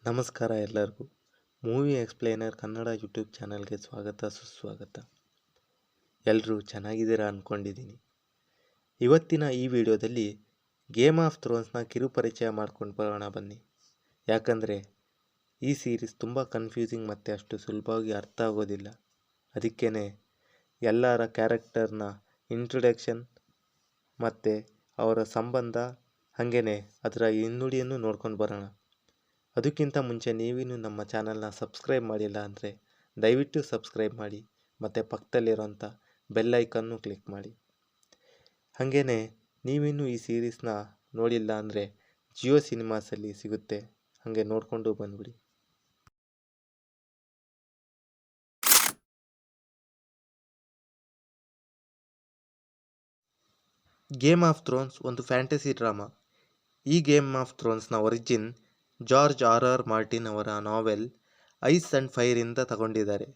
ನಮಸ್ಕಾರ ಎಲ್ಲರಿಗೂ. Movie ಎಕ್ಸ್ಪ್ಲೇನರ್ Kannada YouTube ಚಾನಲ್ಗೆ ಸ್ವಾಗತ ಸುಸ್ವಾಗತ. ಎಲ್ಲರೂ ಚೆನ್ನಾಗಿದ್ದೀರಾ ಅಂದ್ಕೊಂಡಿದ್ದೀನಿ. ಇವತ್ತಿನ ಈ ವಿಡಿಯೋದಲ್ಲಿ ಗೇಮ್ ಆಫ್ ಥ್ರೋನ್ಸ್ನ ಕಿರುಪರಿಚಯ ಮಾಡ್ಕೊಂಡು ಬರೋಣ ಬನ್ನಿ. ಯಾಕಂದರೆ ಈ ಸೀರೀಸ್ ತುಂಬ ಕನ್ಫ್ಯೂಸಿಂಗ್ ಮತ್ತು ಅಷ್ಟು ಸುಲಭವಾಗಿ ಅರ್ಥ ಆಗೋದಿಲ್ಲ. ಅದಕ್ಕೇ ಎಲ್ಲರ ಕ್ಯಾರೆಕ್ಟರ್ನ ಇಂಟ್ರೊಡಕ್ಷನ್ ಮತ್ತು ಅವರ ಸಂಬಂಧ ಹಾಗೇ ಅದರ ಹಿನ್ನುಡಿಯನ್ನು ನೋಡ್ಕೊಂಡು ಬರೋಣ. ಅದಕ್ಕಿಂತ ಮುಂಚೆ ನೀವಿನ್ನೂ ನಮ್ಮ ಚಾನಲ್ನ ಸಬ್ಸ್ಕ್ರೈಬ್ ಮಾಡಿಲ್ಲ ಅಂದರೆ ದಯವಿಟ್ಟು ಸಬ್ಸ್ಕ್ರೈಬ್ ಮಾಡಿ ಮತ್ತು ಪಕ್ಕದಲ್ಲಿರೋಂಥ ಬೆಲ್ ಐಕನ್ನು ಕ್ಲಿಕ್ ಮಾಡಿ. ಹಾಗೇ ನೀವಿನ್ನೂ ಈ ಸೀರೀಸ್ನ ನೋಡಿಲ್ಲ ಅಂದರೆ ಜಿಯೋ ಸಿನಿಮಾಸಲ್ಲಿ ಸಿಗುತ್ತೆ, ಹಾಗೆ ನೋಡಿಕೊಂಡು ಬಂದ್ಬಿಡಿ. ಗೇಮ್ ಆಫ್ ಥ್ರೋನ್ಸ್ ಒಂದು ಫ್ಯಾಂಟಸಿ ಡ್ರಾಮಾ. ಈ ಗೇಮ್ ಆಫ್ ಥ್ರೋನ್ಸ್ನ ಒರಿಜಿನ್ ಜಾರ್ಜ್ ಆರ್ ಮಾರ್ಟಿನ್ ಅವರ ನಾವೆಲ್ ಐಸ್ ಆ್ಯಂಡ್ ಫೈರಿಂದ ತಗೊಂಡಿದ್ದಾರೆ.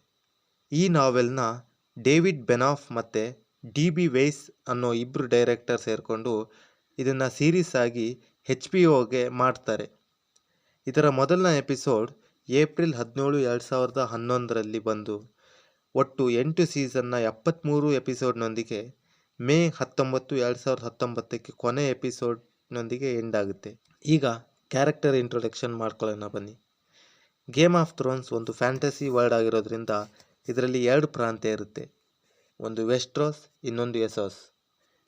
ಈ ನಾವೆಲ್ನ ಡೇವಿಡ್ ಬೆನಾಫ್ ಮತ್ತು ಡಿ.ಬಿ. ವೇಯ್ಸ್ ಅನ್ನೋ ಇಬ್ಬರು ಡೈರೆಕ್ಟರ್ ಸೇರಿಕೊಂಡು ಇದನ್ನು ಸೀರೀಸ್ ಆಗಿ HBO ಮಾಡ್ತಾರೆ. ಇದರ ಮೊದಲನೇ ಎಪಿಸೋಡ್ ಏಪ್ರಿಲ್ 17, 2011ರಲ್ಲಿ ಬಂದು ಒಟ್ಟು 8 ಸೀಸನ್ನ 73 ಎಪಿಸೋಡ್ನೊಂದಿಗೆ ಮೇ 19, 2019ಕ್ಕೆ ಕೊನೆ ಎಪಿಸೋಡ್ನೊಂದಿಗೆ ಎಂಡ್ ಆಗುತ್ತೆ. ಈಗ ಕ್ಯಾರೆಕ್ಟರ್ ಇಂಟ್ರೊಡಕ್ಷನ್ ಮಾಡ್ಕೊಳ್ಳೋಣ ಬನ್ನಿ. ಗೇಮ್ ಆಫ್ ಥ್ರೋನ್ಸ್ ಒಂದು ಫ್ಯಾಂಟಸಿ ವರ್ಲ್ಡ್ ಆಗಿರೋದ್ರಿಂದ ಇದರಲ್ಲಿ 2 ಪ್ರಾಂತ್ಯ ಇರುತ್ತೆ. ಒಂದು ವೆಸ್ಟ್ರೋಸ್, ಇನ್ನೊಂದು ಎಸೋಸ್.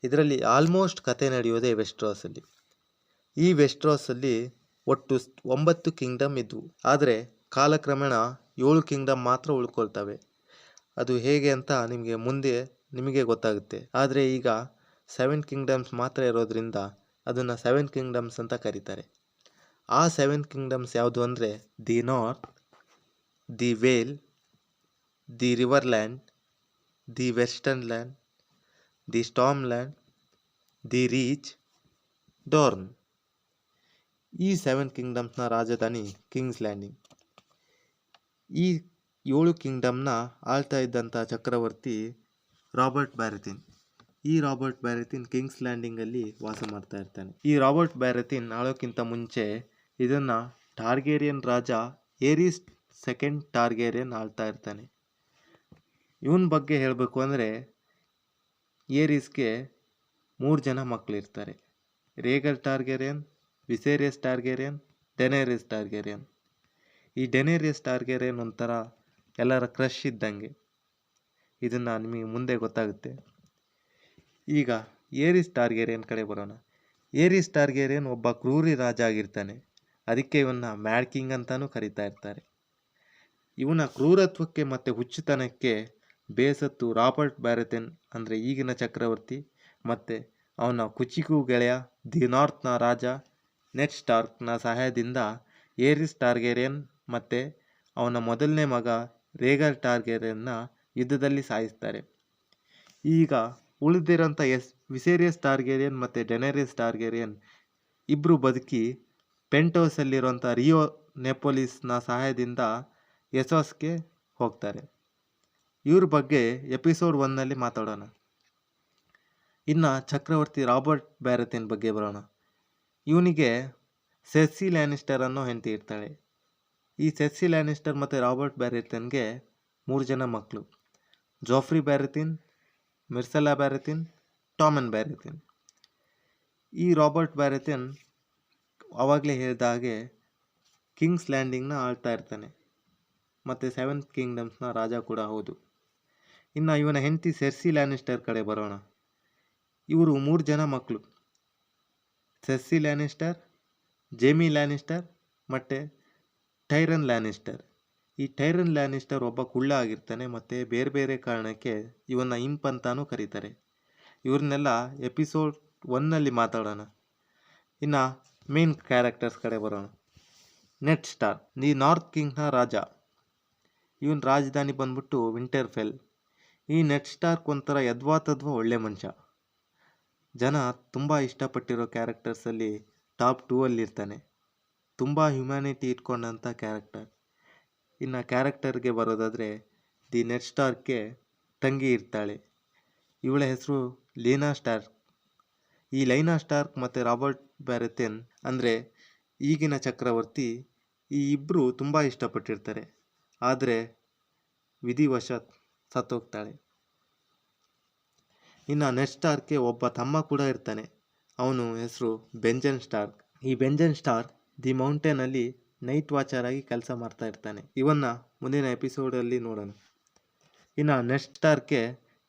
ಇದರಲ್ಲಿ ಆಲ್ಮೋಸ್ಟ್ ಕತೆ ನಡೆಯೋದೇ ವೆಸ್ಟ್ರೋಸಲ್ಲಿ. ಈ ವೆಸ್ಟ್ರೋಸಲ್ಲಿ ಒಟ್ಟು 9 ಕಿಂಗ್ಡಮ್ ಇದ್ವು. ಆದರೆ ಕಾಲಕ್ರಮೇಣ 7 ಕಿಂಗ್ಡಮ್ ಮಾತ್ರ ಉಳ್ಕೊಳ್ತವೆ. ಅದು ಹೇಗೆ ಅಂತ ನಿಮಗೆ ಗೊತ್ತಾಗುತ್ತೆ. ಆದರೆ ಈಗ 7 ಕಿಂಗ್ಡಮ್ಸ್ ಮಾತ್ರ ಇರೋದ್ರಿಂದ ಅದನ್ನು 7 ಕಿಂಗ್ಡಮ್ಸ್ ಅಂತ ಕರೀತಾರೆ. ಆ 7 ಕಿಂಗ್ಡಮ್ಸ್ ಯಾವುದು ಅಂದರೆ the North, the Vale, the River Land, the Western Land, the Storm Land, the Reach, Dorne. ಈ 7 ಕಿಂಗ್ಡಮ್ಸ್ನ ರಾಜಧಾನಿ ಕಿಂಗ್ಸ್ ಲ್ಯಾಂಡಿಂಗ್. ಈ 7 ಕಿಂಗ್ಡಮ್ನ ಆಳ್ತಾ ಇದ್ದಂಥ ಚಕ್ರವರ್ತಿ ರಾಬರ್ಟ್ ಬ್ಯಾರಥಿನ್. ಈ ರಾಬರ್ಟ್ ಬ್ಯಾರಥಿನ್ ಕಿಂಗ್ಸ್ ಲ್ಯಾಂಡಿಂಗಲ್ಲಿ ವಾಸ ಮಾಡ್ತಾ ಇರ್ತಾನೆ. ಈ ರಾಬರ್ಟ್ ಬ್ಯಾರಥಿನ್ ಆಳೋಕ್ಕಿಂತ ಮುಂಚೆ ಇದನ್ನು ಟಾರ್ಗೇರಿಯನ್ ರಾಜ ಏರಿಸ್ ಸೆಕೆಂಡ್ ಟಾರ್ಗೇರಿಯನ್ ಆಳ್ತಾ ಇರ್ತಾನೆ. ಇವನ ಬಗ್ಗೆ ಹೇಳಬೇಕು ಅಂದರೆ ಏರಿಸ್ಗೆ 3 ಜನ ಮಕ್ಕಳಿರ್ತಾರೆ. ರೇಗಲ್ ಟಾರ್ಗೇರಿಯನ್, ವಿಸೇರಿಯಸ್ ಟಾರ್ಗೇರಿಯನ್, ಡೆನೇರಿಸ್ ಟಾರ್ಗೇರಿಯನ್. ಈ ಡೆನೇರಿಯಸ್ ಟಾರ್ಗೇರಿಯನ್ ಒಂಥರ ಎಲ್ಲರ ಕ್ರಶ್ ಇದ್ದಂಗೆ. ಇದನ್ನು ನಿಮಗೆ ಮುಂದೆ ಗೊತ್ತಾಗುತ್ತೆ. ಈಗ ಏರಿಸ್ ಟಾರ್ಗೇರಿಯನ್ ಕಡೆ ಬರೋಣ. ಏರಿಸ್ ಟಾರ್ಗೇರಿಯನ್ ಒಬ್ಬ ಕ್ರೂರಿ ರಾಜ ಆಗಿರ್ತಾನೆ. ಅದಕ್ಕೆ ಇವನ್ನ ಮ್ಯಾಡ್ ಕಿಂಗ್ ಅಂತಾನೂ ಕರೀತಾ ಇರ್ತಾರೆ. ಇವನ ಕ್ರೂರತ್ವಕ್ಕೆ ಮತ್ತು ಹುಚ್ಚುತನಕ್ಕೆ ಬೇಸತ್ತು ರಾಬರ್ಟ್ ಬ್ಯಾರಥಿನ್ ಅಂದರೆ ಈಗಿನ ಚಕ್ರವರ್ತಿ ಮತ್ತು ಅವನ ಕುಚಿಕು ಗೆಳೆಯ ದಿ ನಾರ್ತ್ನ ರಾಜ ನೆಡ್ ಸ್ಟಾರ್ಕ್ನ ಸಹಾಯದಿಂದ ಏರಿಸ್ ಟಾರ್ಗೇರಿಯನ್ ಮತ್ತು ಅವನ ಮೊದಲನೇ ಮಗ ರೇಗಲ್ ಟಾರ್ಗೇರಿಯನ್ನ ಯುದ್ಧದಲ್ಲಿ ಸಾಯಿಸ್ತಾರೆ. ಈಗ ಉಳಿದಿರೋಂಥ ವಿಸೇರಿಯಸ್ ಟಾರ್ಗೇರಿಯನ್ ಮತ್ತು ಡೆನೇರಿಸ್ ಟಾರ್ಗೇರಿಯನ್ ಇಬ್ಬರು ಬದುಕಿ ಪೆಂಟೋಸಲ್ಲಿರುವಂಥ ರಿಯೋ ನೆಪೋಲಿಸ್ನ ಸಹಾಯದಿಂದ ಎಸೋಸ್ಗೆ ಹೋಗ್ತಾರೆ. ಇವ್ರ ಬಗ್ಗೆ ಎಪಿಸೋಡ್ 1ನಲ್ಲಿ ಮಾತಾಡೋಣ. ಇನ್ನು ಚಕ್ರವರ್ತಿ ರಾಬರ್ಟ್ ಬ್ಯಾರಥಿನ್ ಬಗ್ಗೆ ಬರೋಣ. ಇವನಿಗೆ ಸೆರ್ಸಿ ಲ್ಯಾನಿಸ್ಟರ್ ಅನ್ನೋ ಹೆಂಡತಿ ಇರ್ತಾಳೆ. ಈ ಸೆರ್ಸಿ ಲ್ಯಾನಿಸ್ಟರ್ ಮತ್ತು ರಾಬರ್ಟ್ ಬ್ಯಾರಥಿನ್ಗೆ 3 ಜನ ಮಕ್ಕಳು. ಜೋಫ್ರಿ ಬ್ಯಾರಥಿನ್, ಮಿರ್ಸೆಲಾ ಬ್ಯಾರಥಿನ್, ಟಾಮನ್ ಬ್ಯಾರಥಿನ್. ಈ ರಾಬರ್ಟ್ ಬ್ಯಾರಥಿನ್ ಆವಾಗಲೇ ಹೇಳಿದ ಹಾಗೆ ಕಿಂಗ್ಸ್ ಲ್ಯಾಂಡಿಂಗ್ನ ಆಳ್ತಾ ಇರ್ತಾನೆ ಮತ್ತು 7 ಕಿಂಗ್ಡಮ್ಸ್ನ ರಾಜ ಕೂಡ ಹೌದು. ಇನ್ನು ಇವನ ಹೆಂಡತಿ ಸೆರ್ಸಿ ಲ್ಯಾನಿಸ್ಟರ್ ಕಡೆ ಬರೋಣ. ಇವರು 3 ಜನ ಮಕ್ಕಳು. ಸೆರ್ಸಿ ಲ್ಯಾನಿಸ್ಟರ್, ಜೇಮಿ ಲ್ಯಾನಿಸ್ಟರ್ ಮತ್ತು ಟೈರನ್ ಲ್ಯಾನಿಸ್ಟರ್. ಈ ಟೈರನ್ ಲ್ಯಾನಿಸ್ಟರ್ ಒಬ್ಬ ಕುಳ್ಳ ಆಗಿರ್ತಾನೆ ಮತ್ತು ಬೇರೆ ಬೇರೆ ಕಾರಣಕ್ಕೆ ಇವನ್ನ ಇಂಪ್ ಅಂತಾನೂ ಕರೀತಾರೆ. ಇವ್ರನ್ನೆಲ್ಲ ಎಪಿಸೋಡ್ 1ನಲ್ಲಿ ಮಾತಾಡೋಣ. ಇನ್ನು ಮೇನ್ ಕ್ಯಾರೆಕ್ಟರ್ಸ್ ಕಡೆ ಬರೋಣ. ನೆಡ್ ಸ್ಟಾರ್ಕ್ ದಿ ನಾರ್ತ್ ಕಿಂಗ್ನ ರಾಜ. ಇವನ ರಾಜಧಾನಿ ಬಂದ್ಬಿಟ್ಟು ವಿಂಟರ್ಫೆಲ್. ಈ ನೆಡ್ ಸ್ಟಾರ್ಕ್ ಒಂಥರ ಯದ್ವಾತದ್ವಾ ಒಳ್ಳೆ ಮನುಷ್ಯ. ಜನ ತುಂಬ ಇಷ್ಟಪಟ್ಟಿರೋ ಕ್ಯಾರೆಕ್ಟರ್ಸಲ್ಲಿ ಟಾಪ್ 2ಅಲ್ಲಿರ್ತಾನೆ. ತುಂಬ ಹ್ಯುಮ್ಯಾನಿಟಿ ಇಟ್ಕೊಂಡಂಥ ಕ್ಯಾರೆಕ್ಟರ್. ಇನ್ನು ಕ್ಯಾರೆಕ್ಟರ್ಗೆ ಬರೋದಾದರೆ ದಿ ನೆಡ್ ಸ್ಟಾರ್ಕ್ಗೆ ತಂಗಿ ಇರ್ತಾಳೆ. ಇವಳ ಹೆಸರು ಲೀನಾ ಸ್ಟಾರ್ಕ್. ಈ ಲೈನಾ ಸ್ಟಾರ್ಕ್ ಮತ್ತು ರಾಬರ್ಟ್ ಬ್ಯಾರಥಿನ್ ಅಂದರೆ ಈಗಿನ ಚಕ್ರವರ್ತಿ ಈ ಇಬ್ಬರು ತುಂಬ ಇಷ್ಟಪಟ್ಟಿರ್ತಾರೆ. ಆದರೆ ವಿಧಿವಶಾತ್ ಸತ್ತೋಗ್ತಾಳೆ. ಇನ್ನು ನೆಡ್ ಸ್ಟಾರ್ಕ್ಗೆ ಒಬ್ಬ ತಮ್ಮ ಕೂಡ ಇರ್ತಾನೆ. ಅವನು ಹೆಸರು ಬೆಂಜನ್ ಸ್ಟಾರ್ಕ್. ಈ ಬೆಂಜನ್ ಸ್ಟಾರ್ಕ್ ದಿ ಮೌಂಟೇನಲ್ಲಿ ನೈಟ್ ವಾಚರ್ ಆಗಿ ಕೆಲಸ ಮಾಡ್ತಾ ಇರ್ತಾನೆ. ಇವನ್ನ ಮುಂದಿನ ಎಪಿಸೋಡಲ್ಲಿ ನೋಡೋಣ. ಇನ್ನು ನೆಡ್ ಸ್ಟಾರ್ಕ್ಗೆ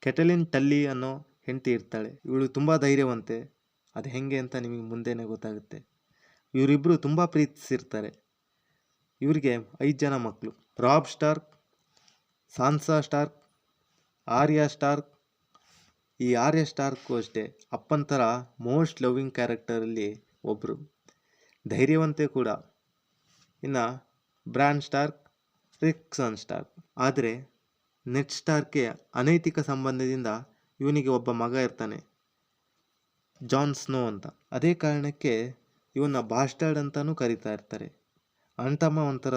ಕೆಟಲಿನ್ ಟಲ್ಲಿ ಅನ್ನೋ ಹೆಂಡತಿ ಇರ್ತಾಳೆ. ಇವಳು ತುಂಬ ಧೈರ್ಯವಂತೆ. ಅದು ಹೆಂಗೆ ಅಂತ ನಿಮಗೆ ಮುಂದೆನೇ ಗೊತ್ತಾಗುತ್ತೆ. ಇವರಿಬ್ಬರು ತುಂಬ ಪ್ರೀತಿಸಿರ್ತಾರೆ. ಇವರಿಗೆ 5 ಜನ ಮಕ್ಕಳು. Raab Starc, ಸಾನ್ಸಾ Starc, Arya Starc. ಈ ಆರ್ಯಾ ಸ್ಟಾರ್ಕು ಅಷ್ಟೇ ಅಪ್ಪನ ಥರ ಮೋಸ್ಟ್ ಲವ್ವಿಂಗ್ ಕ್ಯಾರೆಕ್ಟರಲ್ಲಿ ಒಬ್ಬರು, ಧೈರ್ಯವಂತೆ ಕೂಡ. ಇನ್ನು ಬ್ರಾನ್ ಸ್ಟಾರ್ಕ್, ರಿಕ್ಸನ್ ಸ್ಟಾರ್ಕ್. ಆದರೆ ನೆಡ್ ಸ್ಟಾರ್ಕ್ಗೆ ಅನೈತಿಕ ಸಂಬಂಧದಿಂದ ಇವನಿಗೆ ಒಬ್ಬ ಮಗ ಇರ್ತಾನೆ, ಜಾನ್ ಸ್ನೋ ಅಂತ. ಅದೇ ಕಾರಣಕ್ಕೆ ಇವನ್ನ ಬಾಸ್ಟರ್ಡ್ ಅಂತಲೂ ಕರೀತಾ ಇರ್ತಾರೆ. ಅಣ್ತಮ್ಮ ಒಂಥರ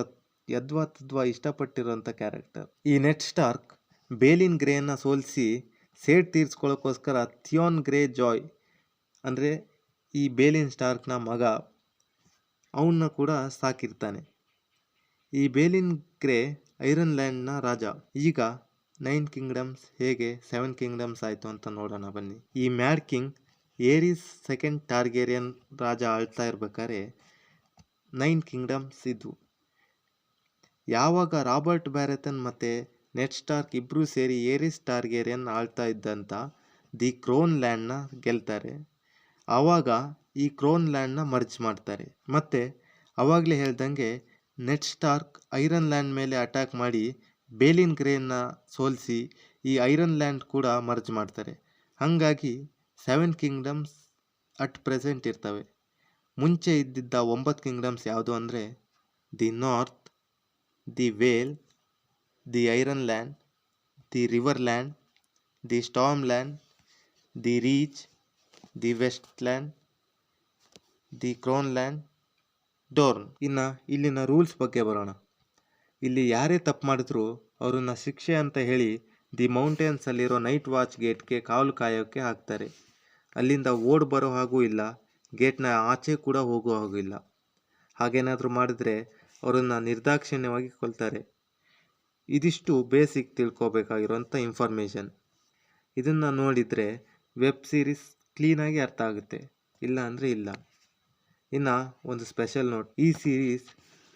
ಯದ್ವಾ ತದ್ವಾ ಇಷ್ಟಪಟ್ಟಿರೋಂಥ ಕ್ಯಾರೆಕ್ಟರ್. ಈ ನೆಡ್ ಸ್ಟಾರ್ಕ್ ಬೇಲಿನ್ ಗ್ರೇನ ಸೋಲಿಸಿ ಸೇಡ್ ತೀರ್ಸ್ಕೊಳ್ಳೋಕ್ಕೋಸ್ಕರ ಥಿಯೋನ್ ಗ್ರೇ ಜಾಯ್ ಅಂದರೆ ಈ ಬೇಲಿನ್ ಸ್ಟಾರ್ಕ್ನ ಮಗ, ಅವನ್ನ ಕೂಡ ಸಾಕಿರ್ತಾನೆ. ಈ ಬೇಲಿನ್ ಗ್ರೇ ಐರನ್ ಲ್ಯಾಂಡ್ನ ರಾಜ. ಈಗ 9 ಕಿಂಗ್ಡಮ್ಸ್ ಹೇಗೆ 7 ಕಿಂಗ್ಡಮ್ಸ್ ಆಯಿತು ಅಂತ ನೋಡೋಣ ಬನ್ನಿ. ಈ ಮ್ಯಾಡ್ ಕಿಂಗ್ ಏರಿಸ್ ಸೆಕೆಂಡ್ ಟಾರ್ಗೇರಿಯನ್ ರಾಜ ಆಳ್ತಾ ಇರ್ಬೇಕಾದ್ರೆ 9 ಕಿಂಗ್ಡಮ್ಸ್ ಇದ್ವು. ಯಾವಾಗ ರಾಬರ್ಟ್ ಬ್ಯಾರೆತನ್ ಮತ್ತು ನೆಡ್ ಸ್ಟಾರ್ಕ್ ಇಬ್ಬರೂ ಸೇರಿ ಏರಿಸ್ ಟಾರ್ಗೇರಿಯನ್ ಆಳ್ತಾ ಇದ್ದಂಥ ದಿ ಕ್ರೋನ್ ಲ್ಯಾಂಡ್ನ ಗೆಲ್ತಾರೆ. ಆವಾಗ ಈ ಕ್ರೋನ್ ಲ್ಯಾಂಡ್ನ ಮರ್ಜ್ ಮಾಡ್ತಾರೆ. ಮತ್ತು ಆವಾಗಲೇ ಹೇಳ್ದಂಗೆ ನೆಡ್ ಸ್ಟಾರ್ಕ್ ಐರನ್ ಲ್ಯಾಂಡ್ ಮೇಲೆ ಅಟ್ಯಾಕ್ ಮಾಡಿ ಬೇಲಿನ್ ಗ್ರೇನ ಸೋಲಿಸಿ ಈ ಐರನ್ ಲ್ಯಾಂಡ್ ಕೂಡ ಮರ್ಜ್ ಮಾಡ್ತಾರೆ. ಹಾಗಾಗಿ 7 ಕಿಂಗ್ಡಮ್ಸ್ ಅಟ್ ಪ್ರೆಸೆಂಟ್ ಇರ್ತವೆ. ಮುಂಚೆ ಇದ್ದಿದ್ದ 9 ಕಿಂಗ್ಡಮ್ಸ್ ಯಾವುದು ಅಂದರೆ the North, the Vale, the Iron Land, the River Land, the Storm Land, the Reach, the West Land, the Crown Land, Dorne. ಇನ್ನು ಇಲ್ಲಿನ ರೂಲ್ಸ್ ಬಗ್ಗೆ ಬರೋಣ. ಇಲ್ಲಿ ಯಾರೇ ತಪ್ಪು ಮಾಡಿದ್ರು ಅವ್ರನ್ನ ಶಿಕ್ಷೆ ಅಂತ ಹೇಳಿ ದಿ ಮೌಂಟೇನ್ಸಲ್ಲಿರೋ ನೈಟ್ ವಾಚ್ ಗೇಟ್ಗೆ ಕಾವಲು ಕಾಯೋಕ್ಕೆ ಹಾಕ್ತಾರೆ. ಅಲ್ಲಿಂದ ಓಡ್ ಬರೋ ಹಾಗೂ ಇಲ್ಲ, ಗೇಟ್ನ ಆಚೆ ಕೂಡ ಹೋಗೋ ಹಾಗೂ ಇಲ್ಲ. ಹಾಗೇನಾದರೂ ಮಾಡಿದ್ರೆ ಅವರನ್ನು ನಿರ್ದಾಕ್ಷಿಣ್ಯವಾಗಿ ಕೊಲ್ತಾರೆ. ಇದಿಷ್ಟು ಬೇಸಿಕ್ ತಿಳ್ಕೊಬೇಕಾಗಿರೋಂಥ ಇನ್ಫಾರ್ಮೇಷನ್. ಇದನ್ನು ನೋಡಿದರೆ ವೆಬ್ ಸೀರೀಸ್ ಕ್ಲೀನಾಗಿ ಅರ್ಥ ಆಗುತ್ತೆ, ಇಲ್ಲ ಅಂದರೆ ಇಲ್ಲ. ಇನ್ನು ಒಂದು ಸ್ಪೆಷಲ್ ನೋಟ್, ಈ ಸೀರೀಸ್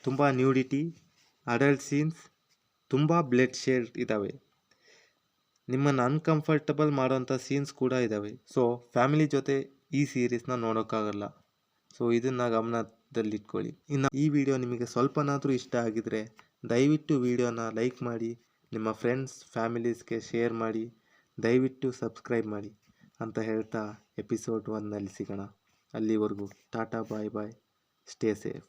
ತುಂಬ ನ್ಯೂಡಿಟಿ, ಅಡಲ್ಟ್ ಸೀನ್ಸ್, ತುಂಬ ಬ್ಲಡ್ ಶೇಡ್ ಇದ್ದಾವೆ. ನಿಮ್ಮನ್ನು ಅನ್ಕಂಫರ್ಟಬಲ್ ಮಾಡೋಂಥ ಸೀನ್ಸ್ ಕೂಡ ಇದ್ದಾವೆ. ಸೊ ಫ್ಯಾಮಿಲಿ ಜೊತೆ ಈ ಸೀರೀಸ್ನ ನೋಡೋಕ್ಕಾಗಲ್ಲ. ಸೊ ಇದನ್ನು ಗಮನದಲ್ಲಿಟ್ಕೊಳ್ಳಿ. ಇನ್ನು ಈ ವಿಡಿಯೋ ನಿಮಗೆ ಸ್ವಲ್ಪನಾದರೂ ಇಷ್ಟ ಆಗಿದರೆ ದಯವಿಟ್ಟು ವಿಡಿಯೋನ ಲೈಕ್ ಮಾಡಿ, ನಿಮ್ಮ ಫ್ರೆಂಡ್ಸ್ ಫ್ಯಾಮಿಲೀಸ್ಗೆ ಶೇರ್ ಮಾಡಿ, ದಯವಿಟ್ಟು ಸಬ್ಸ್ಕ್ರೈಬ್ ಮಾಡಿ ಅಂತ ಹೇಳ್ತಾ ಎಪಿಸೋಡ್ 1ನಲ್ಲಿ ಸಿಗೋಣ. ಅಲ್ಲಿವರೆಗೂ ಟಾಟಾ, ಬಾಯ್ ಬಾಯ್, ಸ್ಟೇ ಸೇಫ್.